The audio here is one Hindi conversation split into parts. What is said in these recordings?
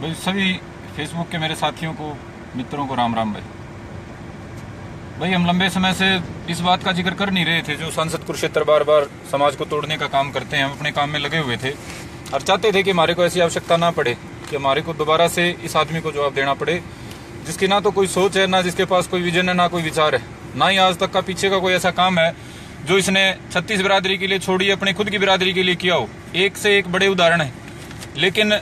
भाई सभी फेसबुक के मेरे साथियों को, मित्रों को राम राम। भाई हम लंबे समय से इस बात का जिक्र कर नहीं रहे थे। जो सांसद कुरुक्षेत्र बार बार समाज को तोड़ने का काम करते हैं, हम अपने काम में लगे हुए थे और चाहते थे कि हमारे को ऐसी आवश्यकता ना पड़े कि हमारे को दोबारा से इस आदमी को जवाब देना पड़े जिसकी ना तो कोई सोच है, ना जिसके पास कोई विजन है, ना कोई विचार है, ना ही आज तक का पीछे का कोई ऐसा काम है जो इसने 36 बिरादरी के लिए छोड़ी, अपनी खुद की बिरादरी के लिए किया हो। एक से एक बड़े उदाहरण है, लेकिन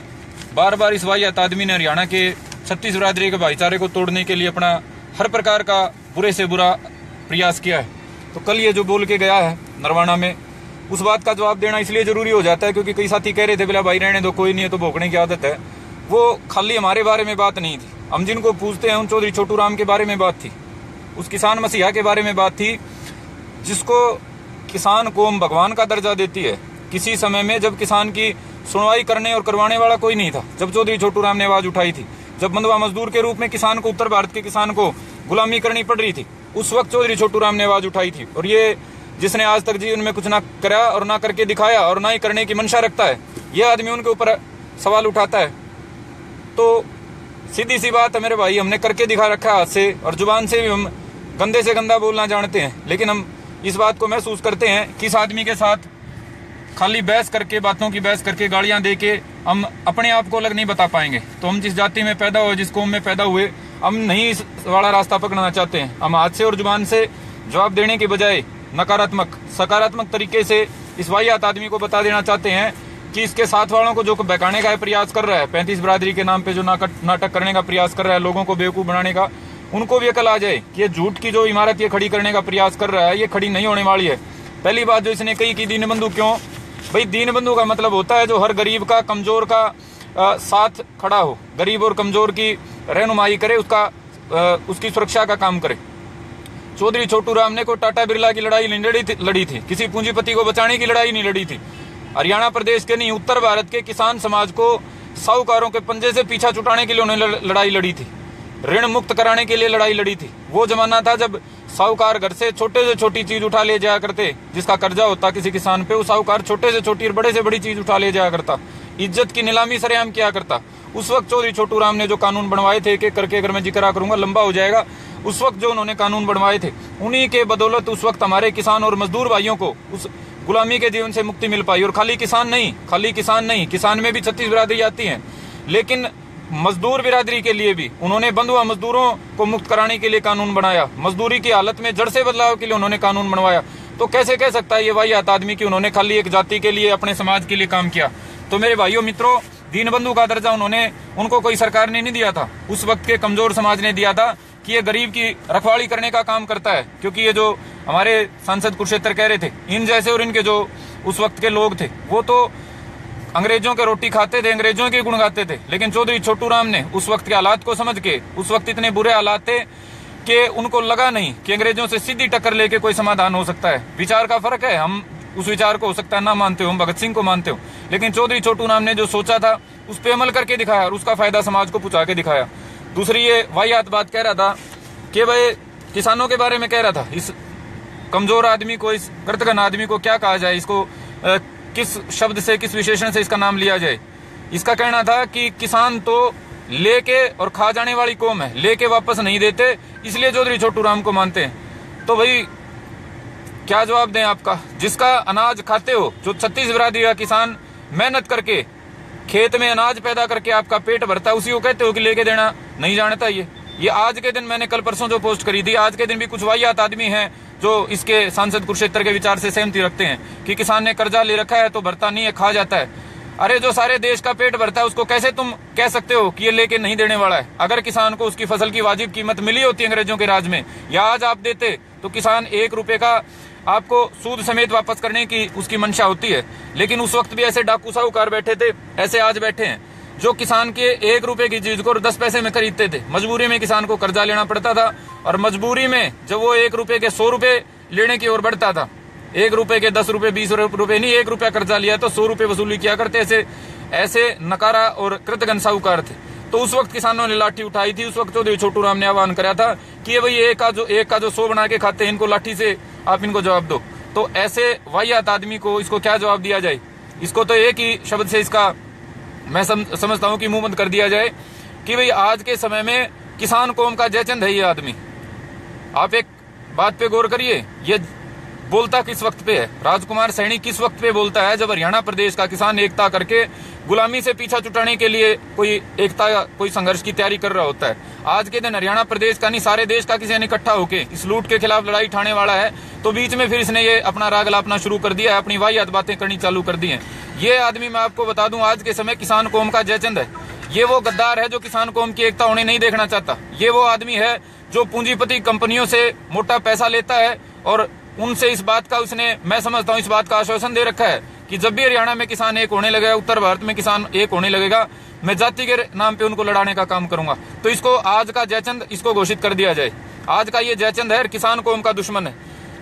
बार बार इस वाहियात आदमी ने हरियाणा के 36 बिरादरी के भाईचारे को तोड़ने के लिए अपना हर प्रकार का बुरे से बुरा प्रयास किया है। तो कल ये जो बोल के गया है नरवाना में, उस बात का जवाब देना इसलिए जरूरी हो जाता है क्योंकि कई साथी कह रहे थे बोला भाई रहने दो, कोई नहीं है, तो भोंकने की आदत है। वो खाली हमारे बारे में बात नहीं थी, हम जिनको पूछते हैं उन चौधरी छोटू राम के बारे में बात थी, उस किसान मसीहा के बारे में बात थी जिसको किसान कौम भगवान का दर्जा देती है। किसी समय में जब किसान की सुनवाई करने और करवाने वाला कोई नहीं था, जब चौधरी छोटू राम ने आवाज उठाई थी, जब बंधुआ मजदूर के रूप में किसान को, उत्तर भारत के किसान को गुलामी करनी पड़ रही थी, उस वक्त चौधरी छोटू राम ने आवाज उठाई थी। और ये जिसने आज तक जीवन में कुछ ना करा और ना करके दिखाया और ना ही करने की मंशा रखता है, यह आदमी उनके ऊपर सवाल उठाता है। तो सीधी सी बात है मेरे भाई, हमने करके दिखा रखा है हाथ से, और जुबान से भी हम गंदे से गंदा बोलना जानते हैं, लेकिन हम इस बात को महसूस करते हैं कि इस आदमी के साथ खाली बहस करके, बातों की बहस करके, गालियां दे के हम अपने आप को अलग नहीं बता पाएंगे। तो हम जिस जाति में पैदा हुए, जिस कौम में पैदा हुए, हम नहीं इस वाला रास्ता पकड़ना चाहते हैं। हम हाथ से और जुबान से जवाब देने की बजाय नकारात्मक, सकारात्मक तरीके से इस वाहियात आदमी को बता देना चाहते हैं कि इसके साथ वालों को जो बहकाने का प्रयास कर रहा है, 35 बिरादरी के नाम पे जो नाटक करने का प्रयास कर रहा है, लोगों को बेवकूफ बनाने का, उनको भी अकल आ जाए कि ये झूठ की जो इमारत ये खड़ी करने का प्रयास कर रहा है, ये खड़ी नहीं होने वाली है। पहली बात जो इसने कही कि दीनबंधु क्यों, भाई दीनबंधु का मतलब होता है जो हर गरीब का, कमजोर का साथ खड़ा हो, गरीब और कमजोर की रहनुमाई करे, उसकी सुरक्षा का काम करे। चौधरी छोटू राम ने कोई टाटा बिरला की लड़ाई नहीं लड़ी थी, किसी पूंजीपति को बचाने की लड़ाई नहीं लड़ी थी, हरियाणा प्रदेश के नहीं, उत्तर भारत के किसान समाज को साहूकारों के पंजे से पीछा छुटाने के लिए उन्होंने लड़ाई लड़ी थी, ऋण मुक्त कराने के लिए लड़ाई लड़ी थी। वो जमाना था जब साहूकार घर से छोटे से छोटी चीज उठा ले जाया करते, जिसका कर्जा होता किसी किसान पे, वो साहूकार छोटे से छोटी और बड़े से बड़ी चीज उठा ले जाया करता, इज्जत की नीलामी सरेआम किया करता। उस वक्त चौधरी छोटू राम ने जो कानून बनवाए थे, एक एक करके अगर मैं जिक्र करूंगा लंबा हो जाएगा, उस वक्त जो उन्होंने कानून बनवाए थे, उन्हीं के बदौलत उस वक्त हमारे किसान और मजदूर भाइयों को उस गुलामी के जीवन से मुक्ति मिल पाई। और खाली किसान नहीं, किसान में भी 36 बिरादरी आती है, लेकिन मजदूर बिरादरी के लिए भी उन्होंने बंधुआ मजदूरों को मुक्त कराने के लिए कानून बनाया, मजदूरी की हालत में जड़ से बदलाव के लिए उन्होंने कानून बनवाया। तो कैसे कह सकता है ये वाहियात आदमी कि उन्होंने खाली एक जाति के लिए, अपने समाज के लिए काम किया। तो मेरे भाइयों मित्रों, दीनबंधु का दर्जा उनको कोई सरकार ने नहीं दिया था, उस वक्त के कमजोर समाज ने दिया था कि ये गरीब की रखवाली करने का काम करता है। क्योंकि ये जो हमारे सांसद कुरुक्षेत्र कह रहे थे, इन जैसे और इनके जो उस वक्त के लोग थे, वो तो अंग्रेजों के रोटी खाते थे, अंग्रेजों के गुण गाते थे, लेकिन चौधरी छोटू राम ने उस वक्त के हालात को समझ के, उस वक्त इतने बुरे हालात थे कि उनको लगा नहीं कि अंग्रेजों से सीधी टक्कर लेके कोई समाधान हो सकता है। विचार का फर्क है, हम उस विचार को हो सकता है ना मानते हो, हम भगत सिंह को मानते हो, लेकिन चौधरी छोटू राम ने जो सोचा था उस पर अमल करके दिखाया और उसका फायदा समाज को पहुंचा के दिखाया। दूसरी ये वाहियात बात कह रहा था कि भाई किसानों के बारे में कह रहा था, इस कमजोर आदमी को, इस कृतघ्न आदमी को क्या कहा जाए, इसको किस शब्द से, किस विशेषण से इसका नाम लिया जाए। इसका कहना था कि किसान तो लेके और खा जाने वाली कौम है, लेके वापस नहीं देते, इसलिए चौधरी छोटू राम को मानते हैं। तो भाई क्या जवाब दें आपका, जिसका अनाज खाते हो, जो 36 बिरादरी का किसान मेहनत करके खेत में अनाज पैदा करके आपका पेट भरता है, उसी को कहते हो कि लेके देना नहीं जानता। ये आज के दिन मैंने कल परसों जो पोस्ट करी थी, आज के दिन भी कुछ वाहियात आदमी हैं जो इसके सांसद कुरुक्षेत्र के विचार से सहमति रखते हैं कि किसान ने कर्जा ले रखा है तो भरता नहीं है, खा जाता है। अरे जो सारे देश का पेट भरता है उसको कैसे तुम कह सकते हो कि ये लेके नहीं देने वाला है। अगर किसान को उसकी फसल की वाजिब कीमत मिली होती अंग्रेजों के राज में, या आज आप देते, तो किसान 1 रुपए का आपको सूद समेत वापस करने की उसकी मंशा होती है। लेकिन उस वक्त भी ऐसे डाकू साहूकार बैठे थे, ऐसे आज बैठे हैं, जो किसान के 1 रुपए की चीज को 10 पैसे में खरीदते थे। मजबूरी में किसान को कर्जा लेना पड़ता था, और मजबूरी में जब वो 1 रुपए के 100 रुपए लेने की ओर बढ़ता था, 1 रुपए के 10 रुपए 20 रुपए नहीं, 1 रुपया कर्जा लिया तो 100 रुपए वसूली किया करते। ऐसे नकारा और कृतघ्न साहूकार थे। तो उस वक्त किसानों ने लाठी उठाई थी। उस वक्त चौधरी छोटू राम ने आह्वान करा था कि ये भाई एक का जो 100 बना के खाते हैं, इनको लाठी से आप इनको जवाब दो। तो ऐसे वाहियात आदमी को इसको क्या जवाब दिया जाए? इसको तो एक ही शब्द से इसका मैं समझता हूं कि मुंह बंद कर दिया जाए कि भाई आज के समय में किसान कौम का जयचंद है ये आदमी। आप एक बात पे गौर करिए, ये बोलता किस वक्त पे है? राजकुमार सैनी किस वक्त पे बोलता है? जब हरियाणा प्रदेश का किसान एकता करके गुलामी से पीछा छुटाने के लिए कोई एकता या कोई संघर्ष की तैयारी कर रहा होता है। आज के दिन हरियाणा प्रदेश का नहीं, सारे देश का किसी ने इकट्ठा होकर इस लूट के खिलाफ लड़ाई ठाने वाला है, तो बीच में फिर इसने ये अपना राग लापना शुरू कर दिया है, अपनी वाहियात बातें करनी चालू कर दी है। ये आदमी, मैं आपको बता दूं, आज के समय किसान कौम का जयचंद है। ये वो गद्दार है जो किसान कौम की एकता होने नहीं देखना चाहता। ये वो आदमी है जो पूंजीपति कंपनियों से मोटा पैसा लेता है और उनसे इस बात का, उसने, मैं समझता हूं, इस बात का आश्वासन दे रखा है कि जब भी हरियाणा में किसान एक होने लगेगा, उत्तर भारत में किसान एक होने लगेगा, मैं जाति के नाम पे उनको लड़ाने का काम करूंगा। तो इसको आज का जयचंद इसको घोषित कर दिया जाए। आज का ये जयचंद है, किसान कौम का दुश्मन है।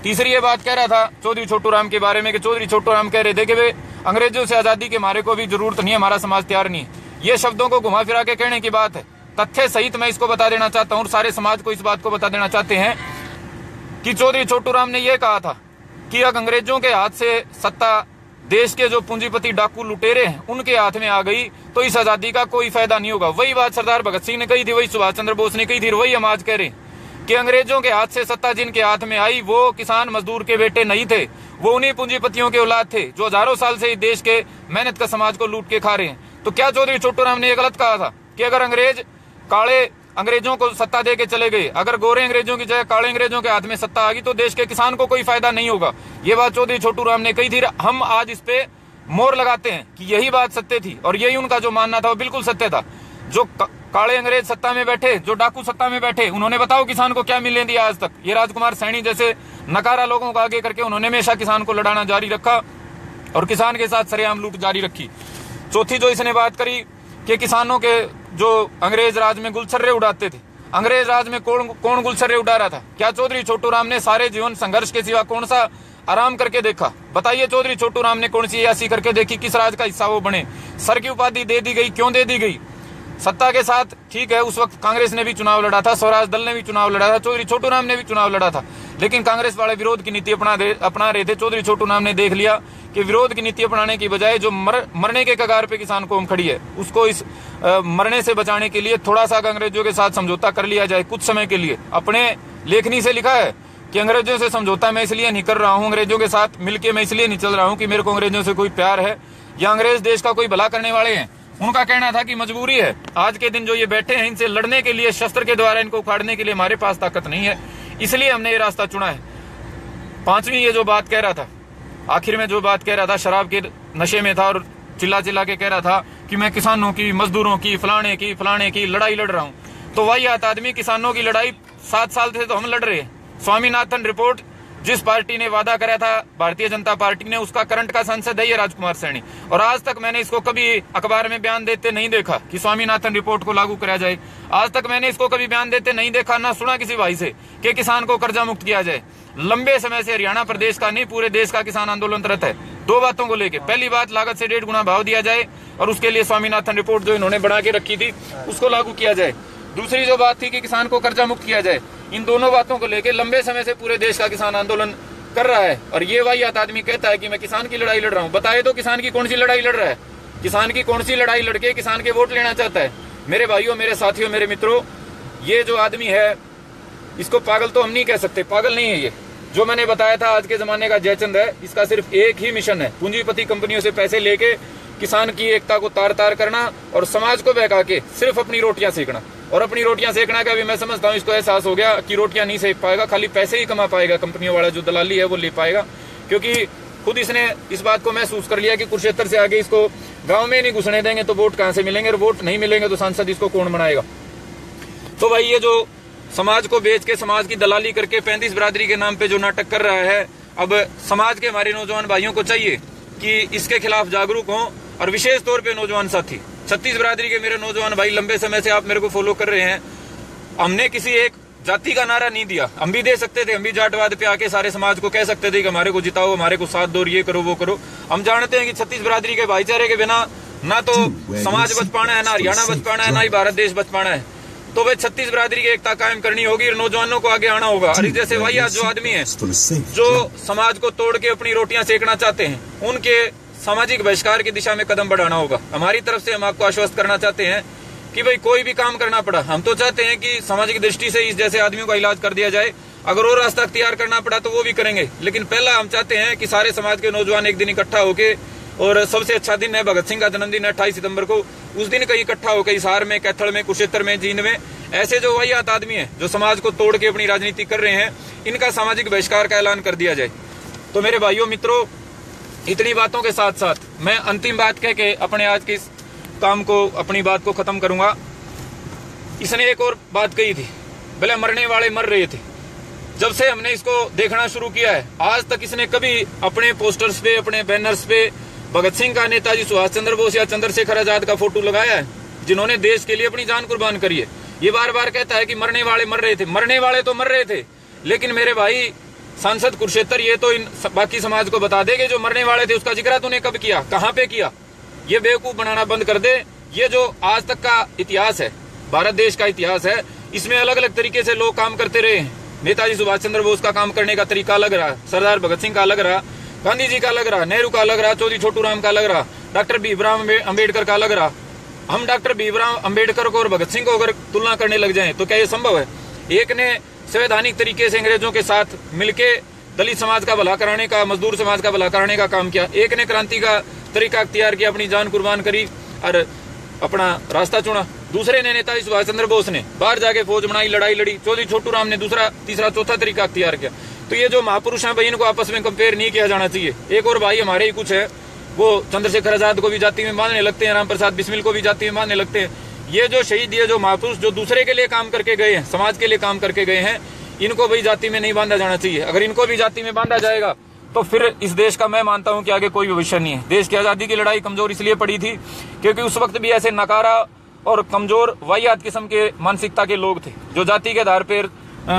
तीसरी ये बात कह रहा था चौधरी छोटू राम के बारे में कि चौधरी छोटू राम कह रहे थे कि वे अंग्रेजों से आजादी के मारे को भी जरूरत नहीं है, हमारा समाज तैयार नहीं है। ये शब्दों को घुमा फिरा के कहने की बात है। तथ्य सहित मैं इसको बता देना चाहता हूं और सारे समाज को इस बात को बता देना चाहते हैं कि चौधरी छोटू राम ने यह कहा था कि अगर अंग्रेजों के हाथ से सत्ता देश के जो पूंजीपति डाकू लुटेरे हैं उनके हाथ में आ गई तो इस आजादी का कोई फायदा नहीं होगा। वही बात सरदार भगत सिंह ने कही थी, वही सुभाष चंद्र बोस ने कही थी, वही हम आज कह रहे हैं कि अंग्रेजों के हाथ से सत्ता जिनके हाथ में आई वो किसान मजदूर के बेटे नहीं थे, वो उन्हीं पूंजीपतियों के औलाद थे जो हजारों साल से देश के मेहनत का समाज को लूट के खा रहे हैं। तो क्या चौधरी छोटू राम ने यह गलत कहा था कि अगर अंग्रेज काले अंग्रेजों को सत्ता दे के चले गए, अगर गोरे अंग्रेजों की जगह काले अंग्रेजों के हाथ में सत्ता आ गई तो देश के किसान को कोई फायदा नहीं होगा? ये बात चौधरी छोटू राम ने कही थी। हम आज इस पे मोहर लगाते हैं कि यही बात सत्य थी और यही उनका जो मानना था वो बिल्कुल सत्य था। जो काले अंग्रेज सत्ता में बैठे, जो डाकू सत्ता में बैठे, उन्होंने बताओ किसान को क्या मिलने दिया आज तक? ये राजकुमार सैनी जैसे नकारा लोगों को आगे करके उन्होंने हमेशा किसान को लड़ाना जारी रखा और किसान के साथ सरेआम लूट जारी रखी। चौथी जो इसने बात करी कि किसानों के जो अंग्रेज राज में गुलछर्रे उड़ाते थे, अंग्रेज राज में कौन गुलछर्रे उड़ा रहा था? क्या चौधरी छोटू राम ने सारे जीवन संघर्ष के सिवा कौन सा आराम करके देखा? बताइए चौधरी छोटू राम ने कौन सी ऐसी करके देखी किस राज का हिस्सा वो बने? सर की उपाधि दे दी गई, क्यों दे दी गई? सत्ता के साथ ठीक है, उस वक्त कांग्रेस ने भी चुनाव लड़ा था, स्वराज दल ने भी चुनाव लड़ा था, चौधरी छोटू राम ने भी चुनाव लड़ा था, लेकिन कांग्रेस वाले विरोध की नीति अपना रहे थे। चौधरी छोटू राम ने देख लिया कि विरोध की नीति अपनाने की बजाय जो मरने के कगार पे किसान कौम खड़ी है, उसको इस मरने से बचाने के लिए थोड़ा सा अंग्रेजों के साथ समझौता कर लिया जाए कुछ समय के लिए। अपने लेखनी से लिखा है कि अंग्रेजों से समझौता मैं इसलिए नहीं कर रहा हूं, अंग्रेजों के साथ मिलकर मैं इसलिए नहीं चल रहा हूं कि मेरे को अंग्रेजों से कोई प्यार है या अंग्रेज देश का कोई भला करने वाले हैं। उनका कहना था कि मजबूरी है, आज के दिन जो ये बैठे हैं इनसे लड़ने के लिए, शस्त्र के द्वारा इनको उखाड़ने के लिए हमारे पास ताकत नहीं है, इसलिए हमने ये रास्ता चुना है। पांचवी ये जो बात कह रहा था, आखिर में जो बात कह रहा था, शराब के नशे में था और चिल्ला चिल्ला के कह रहा था कि मैं किसानों की, मजदूरों की, फलाने की लड़ाई लड़ रहा हूं। तो वही आदमी किसानों की लड़ाई 7 साल से तो हम लड़ रहे हैं। स्वामीनाथन रिपोर्ट जिस पार्टी ने वादा करा था, भारतीय जनता पार्टी ने, उसका करंट का सांसद है ये राजकुमार सैनी, और आज तक मैंने इसको कभी अखबार में बयान देते नहीं देखा कि स्वामीनाथन रिपोर्ट को लागू कराया जाए। आज तक मैंने इसको कभी बयान देते नहीं देखा, ना सुना किसी भाई से कि किसान को कर्जा मुक्त किया जाए। लंबे समय से हरियाणा प्रदेश का नहीं, पूरे देश का किसान आंदोलनरत है 2 बातों को लेकर। पहली बात, लागत से 1.5 गुना भाव दिया जाए और उसके लिए स्वामीनाथन रिपोर्ट जो इन्होंने बना के रखी थी उसको लागू किया जाए। दूसरी जो बात थी कि किसान को कर्जा मुक्त किया जाए। इन दोनों बातों को लेकर लंबे समय से पूरे देश का किसान आंदोलन कर रहा है और ये वाहियात आदमी कहता है कि मैं किसान की लड़ाई लड़ रहा हूं। बताए तो किसान की कौन सी लड़ाई लड़ रहा है? किसान की कौन सी लड़ाई लड़के किसान के वोट लेना चाहता है? मेरे भाइयों, मेरे साथियों, मेरे मित्रों, ये जो आदमी है इसको पागल तो हम नहीं कह सकते, पागल नहीं है ये। जो मैंने बताया था आज के जमाने का जयचंद है, इसका सिर्फ एक ही मिशन है, पूंजीपति कंपनियों से पैसे लेके किसान की एकता को तार तार करना और समाज को बहका के सिर्फ अपनी रोटियां सेकना। और अपनी रोटियां सेकना का भी मैं समझता हूं इसको एहसास हो गया कि रोटियां नहीं सेक पाएगा, खाली पैसे ही कमा पाएगा, कंपनियों वाला जो दलाली है वो ले पाएगा, क्योंकि खुद इसने इस बात को महसूस कर लिया कि कुरुक्षेत्र से आगे इसको गांव में नहीं घुसने देंगे तो वोट कहां से मिलेंगे, और वोट नहीं मिलेंगे तो सांसद इसको कौन बनाएगा। तो भाई ये जो समाज को बेच के, समाज की दलाली करके 35 बिरादरी के नाम पे जो नाटक कर रहा है, अब समाज के हमारे नौजवान भाइयों को चाहिए कि इसके खिलाफ जागरूक हों, और विशेष तौर पे नौजवान साथी 36 बिरादरी के मेरे नौजवान भाई, लंबे समय से आप मेरे को फॉलो कर रहे हैं। हमने किसी एक जाति का नारा नहीं दिया, हम भी दे सकते थे, हम भी जाटवाद पे आके सारे समाज को कह सकते थे कि हमारे को जिताओ, हमारे को साथ दो, ये करो वो करो। हम जानते हैं कि 36 बिरादरी के भाईचारे के बिना ना तो समाज बच पाना है, ना हरियाणा बच पाना है, ना ही भारत देश बच पाना है। तो भाई 36 बिरादरी की एकता कायम करनी होगी और नौजवानों को आगे आना होगा। और जैसे वाहियात जो आदमी है जो समाज को तोड़ के अपनी रोटियां सेकना चाहते हैं, उनके सामाजिक बहिष्कार की दिशा में कदम बढ़ाना होगा। हमारी तरफ से हम आपको आश्वस्त करना चाहते हैं कि भाई कोई भी काम करना पड़ा, हम तो चाहते हैं कि सामाजिक दृष्टि से इस जैसे आदमियों का इलाज कर दिया जाए। अगर और रास्ता अख्तियार करना पड़ा तो वो भी करेंगे, लेकिन पहला हम चाहते हैं कि सारे समाज के नौजवान एक दिन इकट्ठा होके, और सबसे अच्छा दिन है भगत सिंह का जन्मदिन 28 सितंबर को, उस दिन कहीं इकट्ठा होकर हिसार में, कैथल में, कुरुक्षेत्र में, जींद में ऐसे जो वाहियात आदमी हैं जो समाज को तोड़ के अपनी राजनीति कर रहे हैं, इनका सामाजिक बहिष्कार का ऐलान कर दिया जाए। तो मेरे भाइयों मित्रों, इतनी बातों के साथ साथ मैं अंतिम बात कह के अपने आज के इस काम को, अपनी बात को खत्म करूंगा। इसने एक और बात कही थी, भले मरने वाले मर रहे थे। जब से हमने इसको देखना शुरू किया है, आज तक इसने कभी अपने पोस्टर्स पे, अपने बैनर्स पे भगत सिंह का, नेताजी सुभाष चंद्र बोस या चंद्रशेखर आजाद का फोटो लगाया है, जिन्होंने देश के लिए अपनी जान कुर्बान करी है। ये बार बार कहता है कि मरने वाले मर रहे थे। मरने वाले तो मर रहे थे, लेकिन मेरे भाई सांसद कुरुक्षेत्र, ये तो इन बाकी समाज को बता दे कि जो मरने वाले थे उसका जिक्र तूने कब किया, कहां पे किया। ये बेवकूफ बनाना बंद कर दे। ये जो आज तक का इतिहास है, भारत देश का इतिहास है, इसमें अलग अलग तरीके से लोग काम करते रहे हैं। नेताजी सुभाष चंद्र बोस का काम करने का तरीका अलग रहा, सरदार भगत सिंह का अलग रहा, गांधी जी का अलग रहा, नेहरू का अलग रहा, चौधरी छोटू राम का अलग रहा, डॉक्टर भीमराव अम्बेडकर का अलग रहा। हम डॉक्टर भीमराव अम्बेडकर को और भगत सिंह को अगर तुलना करने लग जाएं तो क्या ये संभव है? एक ने संवैधानिक तरीके से अंग्रेजों के साथ मिलके दलित समाज का भला कराने का, मजदूर समाज का भला कराने का काम किया। एक ने क्रांति का तरीका अख्तियार किया, अपनी जान कुर्बान करी और अपना रास्ता चुना। दूसरे ने, नेताजी सुभाष चंद्र बोस ने बाहर जाके फौज बनाई, लड़ाई लड़ी। चौधरी छोटू राम ने दूसरा, तीसरा, चौथा तरीका अख्तियार किया। तो ये जो महापुरुष हैं भाई, इनको आपस में कंपेयर नहीं किया जाना चाहिए। एक और भाई हमारे ही कुछ है, वो चंद्रशेखर आजाद को भी जाति में बांधने लगते हैं, राम प्रसाद बिस्मिल को भी जाति में बांधने लगते हैं। ये जो शहीद, ये जो महापुरुष जो दूसरे के लिए काम करके गए हैं, समाज के लिए काम करके गए हैं, इनको भाई जाति में नहीं बांधा जाना चाहिए। अगर इनको भी जाति में बांधा जाएगा तो फिर इस देश का, मैं मानता हूं कि आगे कोई भविष्य नहीं है। देश की आजादी की लड़ाई कमजोर इसलिए पड़ी थी क्योंकि उस वक्त भी ऐसे नकारा और कमजोर वाहियात किस्म के मानसिकता के लोग थे जो जाति के आधार पर,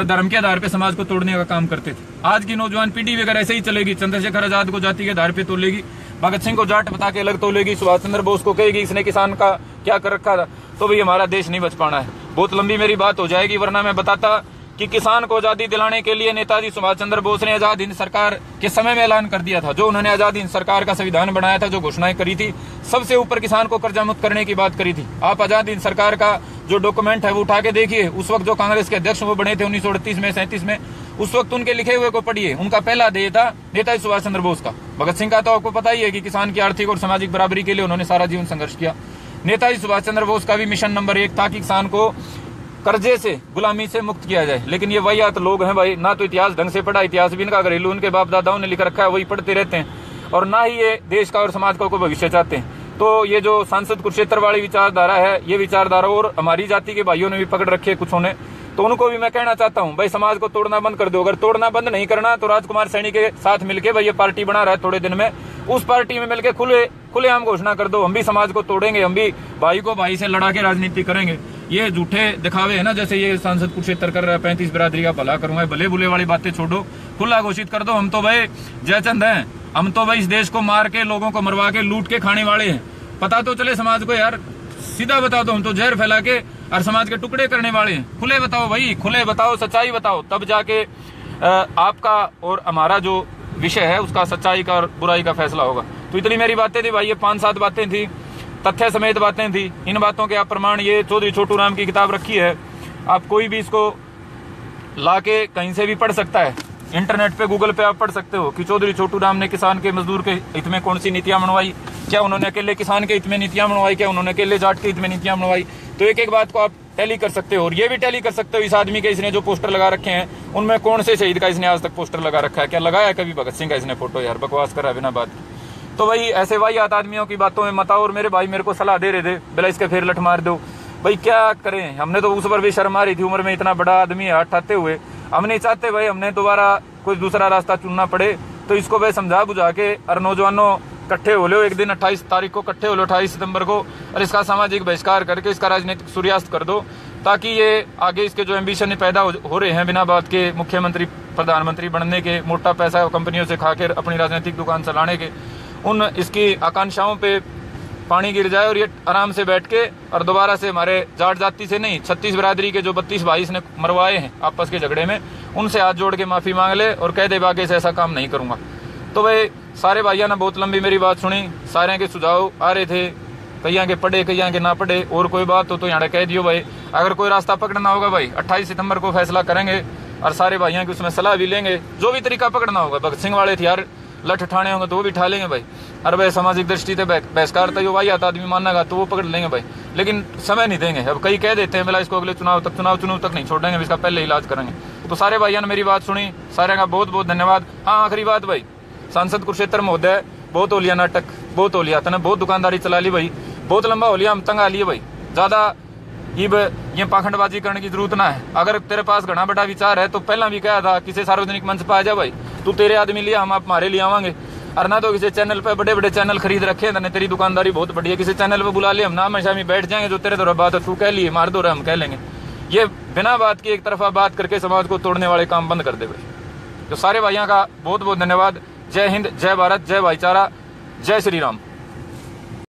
धर्म के आधार पर समाज को तोड़ने का काम करते थे। आज की नौजवान पीढ़ी भी अगर ऐसे ही चलेगी, चंद्रशेखर आजाद को जाति के आधार पर तोलेगी, भगत सिंह को जाट बता के अलग तोलेगी, सुभाष चंद्र बोस को कहेगी इसने किसान का क्या कर रखा था, तो भाई हमारा देश नहीं बच पाना है। बहुत लंबी मेरी बात हो जाएगी, वरना मैं बताता कि किसान को आजादी दिलाने के लिए नेताजी सुभाष चंद्र बोस ने आजाद हिंद सरकार के समय में ऐलान कर दिया था। जो उन्होंने आजाद हिंद सरकार का संविधान बनाया था, जो घोषणाएं करी थी, सबसे ऊपर किसान को कर्जा मुक्त करने की बात करी थी। आप आजाद हिंद सरकार का जो डॉक्यूमेंट है वो उठा के देखिए। उस वक्त जो कांग्रेस के अध्यक्ष वो बने थे 1938 में, 37 में, उस वक्त उनके लिखे हुए को पढ़िए। उनका पहला ध्येय था नेताजी सुभाष चंद्र बोस का। भगत सिंह का तो आपको पता ही है कि किसान की आर्थिक और सामाजिक बराबरी के लिए उन्होंने सारा जीवन संघर्ष किया। नेताजी सुभाष चंद्र बोस का भी मिशन नंबर 1 था कि किसान को कर्जे से, गुलामी से मुक्त किया जाए। लेकिन ये वाहियात लोग हैं भाई, ना तो इतिहास ढंग से पढ़ा, इतिहास भी इनका घरेलू उनके बाप दादाओं ने लिख रखा है, वही पढ़ते रहते हैं, और ना ही ये देश का और समाज का कोई भविष्य चाहते हैं। तो ये जो सांसद कुरुक्षेत्र वाली विचारधारा है, ये विचारधारा और हमारी जाति के भाइयों ने भी पकड़ रखी है कुछों ने, तो उनको भी मैं कहना चाहता हूं भाई समाज को तोड़ना बंद कर दो। अगर तोड़ना बंद नहीं करना तो राजकुमार सैनी के साथ मिलकर भाई ये पार्टी बना रहा है थोड़े दिन में, उस पार्टी में मिलकर खुलेआम घोषणा कर दो हम भी समाज को तोड़ेंगे, हम भी भाई को भाई से लड़ा के राजनीति करेंगे। ये झूठे दिखावे है ना, जैसे ये सांसद कुरुक्षेत्र कर रहा है, 35 बिरादरी का भला करूंगा, भले बुले वाली बातें छोड़ो, खुला घोषित कर दो हम तो भाई जयचंद हैं, हम तो भाई इस देश को मार के, लोगों को मरवा के, लूट के खाने वाले हैं। पता तो चले समाज को यार, सीधा बता दो हम तो जहर फैला के और समाज के टुकड़े करने वाले हैं। खुले बताओ भाई, खुले बताओ, सच्चाई बताओ, तब जाके आपका और हमारा जो विषय है उसका सच्चाई का और बुराई का फैसला होगा। तो इतनी मेरी बातें थी भाई, ये 5-7 बातें थी, तथ्य समेत बातें थी। इन बातों के आप प्रमाण ये चौधरी छोटू राम की किताब रखी है, आप कोई भी इसको लाके कहीं से भी पढ़ सकता है। इंटरनेट पे, गूगल पे आप पढ़ सकते हो कि चौधरी छोटू राम ने किसान के, मजदूर के हित में कौन सी नीतियां बनवाई, क्या उन्होंने अकेले किसान के हित में नीतियां बनवाई, क्या उन्होंने अकेले जाट के हित में नीतियां बनवाई। तो एक एक बात को आप टैली कर सकते हो, और ये भी टैली कर सकते हो इस आदमी के, इसने जो पोस्टर लगा रखे हैं उनमें कौन से शहीद का इसने आज तक पोस्टर लगा रखा है, क्या लगाया कभी भगत सिंह का इसने फोटो? यार बकवास कर रहा है बिना बात की। तो भाई ऐसे वाहियात आदमियों की बातों में मत आओ। और मेरे भाई मेरे को सलाह दे रहे थे बिला इसके फिर लठ मार दो, भाई क्या करें, हमने तो उस पर भी शर्म आ रही थी, उम्र में इतना बड़ा आदमी हाथ उठाते हुए, हम नहीं चाहते भाई हमने दोबारा कोई दूसरा रास्ता चुनना पड़े। तो इसको भाई समझा बुझा के, और नौजवानों इकट्ठे हो लो एक दिन 28 तारीख को, इकट्ठे हो लो 28 सितंबर को, और इसका सामाजिक बहिष्कार करके इसका राजनीतिक सूर्यास्त कर दो, ताकि ये आगे इसके जो एम्बिशन पैदा हो रहे हैं बिना बात के, मुख्यमंत्री प्रधानमंत्री बनने के, मोटा पैसा कंपनियों से खाकर अपनी राजनीतिक दुकान चलाने के, उन इसकी आकांक्षाओं पे पानी गिर जाए और ये आराम से बैठ के, और दोबारा से हमारे जाट जाति से नहीं, 36 बिरादरी के जो 32 भाई इसने मरवाए हैं आपस के झगड़े में, उनसे हाथ जोड़ के माफी मांग ले और कह दे बाकी से ऐसा काम नहीं करूंगा। तो भाई सारे भाइयों ने बहुत लंबी मेरी बात सुनी, सारे के सुझाव आ रहे थे, कईयां के पढ़े कईयां के ना पढ़े, और कोई बात हो तो यहाँ कह दियो भाई। अगर कोई रास्ता पकड़ना होगा भाई 28 सितंबर को फैसला करेंगे और सारे भाइयों की उसमें सलाह भी लेंगे। जो भी तरीका पकड़ना होगा, भगत सिंह वाले हथियार लठ उठाने होंगे तो वो भी उठा लेंगे भाई। और भाई सामाजिक दृष्टि से बहिष्कार तो भाई आता आदमी मानेगा तो वो पकड़ लेंगे भाई, लेकिन समय नहीं देंगे। अब कई कह देते हैं बोला इसको अगले चुनाव तक नहीं छोड़ेंगे, इसका पहले इलाज करेंगे। तो सारे भाइयों ने मेरी बात सुनी, सारे का बहुत बहुत धन्यवाद। हाँ, आखिरी बात भाई, सांसद कुरुक्षेत्र महोदय बहुत होलिया नाटक, बहुत होलिया तने बहुत दुकानदारी चला ली भाई, बहुत लंबा होलिया हम तंग आ लिए भाई। ज्यादा ये पाखंडबाजी करने की जरूरत ना है। अगर तेरे पास घना बड़ा विचार है तो पहला भी कहा था किसी सार्वजनिक मंच पर आ जा भाई, तू तेरे आदमी लिया हम आप हमारे लिए आवांगे। और ना तो किसी चैनल पे बड़े बड़े चैनल खरीद रखे हैं, तेरी दुकानदारी बहुत बढ़िया, किसी चैनल पे बुला लिया हम ना हमेशा में बैठ जाएंगे, जो तेरे तो बात है तू कह लिए मार दो रहा हम कह लेंगे। ये बिना बात की एक तरफा बात करके समाज को तोड़ने वाले काम बंद कर दे भाई। तो सारे भाइयों का बहुत बहुत धन्यवाद। जय हिंद, जय भारत, जय भाईचारा, जय श्री राम।